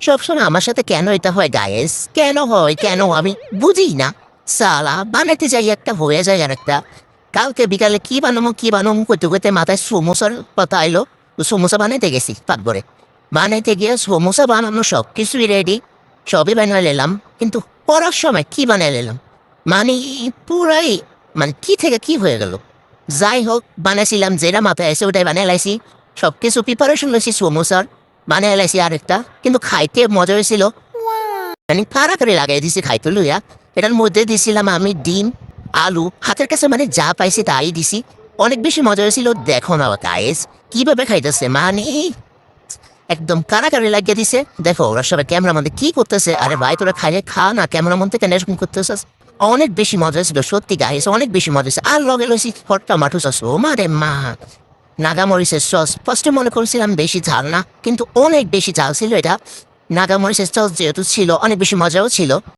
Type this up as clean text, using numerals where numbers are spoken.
সবসময় আমার সাথে কেন এটা হয় গায়েস? কেন হয়? কেন আমি বুঝি না। সালা বানাইতে যাই একটা হয়ে যায় আরেকটা। কালকে বিকালে কি বানামো করতে করতে মাথায় সমোসার কথা আইলো। তো সমোসা বানাইতে গেছি পাকঘরে। বানাইতে গিয়ে সমোসা বানানো সব কিছুই রেডি। সবই বানিয়ে নিলাম। কিন্তু পড়ার সময় কি বানিয়ে নিলাম? মানে পুরাই মানে কি থেকে কি হয়ে গেল? যাই হোক বানাইছিলাম যেটা মাথায় এসে ওটাই বানিয়ে লাইছি। সব কিছু প্রিপারেশন লইছি সমোসার। বানিয়ে লাইছি আরেকটা। কিন্তু খাইতে মজা হয়েছিল। মানে কারাকারি লাগাই দিছি খাইতে লইয়া। এটার মধ্যে দিছিলাম আমি ডিম, আলু, হাতের কাছে মানে যা পাইছি তাই দিছি। অনেক বেশি মজা হয়েছিল। দেখো না গাইস কিভাবে খাইতেছে, মানে একদম কারাকারি লাগিয়ে দিছে। দেখো ওরা সবাই ক্যামেরা মধ্যে কি করতেছে। আরে ভাই তোরা খাইয়ে খা না, ক্যামেরা মধ্যে কেন এরকম করতেছিস? অনেক বেশি মজা হয়েছিল সত্যি গাইস, অনেক বেশি মজা হয়েছে। আর লগে লইছি টমাটো সস। ও মারে মা, নাগামরিচের সস। ফার্স্টে মনে করছিলাম বেশি ঝাল না, কিন্তু অনেক বেশি ঝাল ছিল এটা। নাগামরিচের সস যেহেতু ছিল অনেক বেশি মজাও ছিল।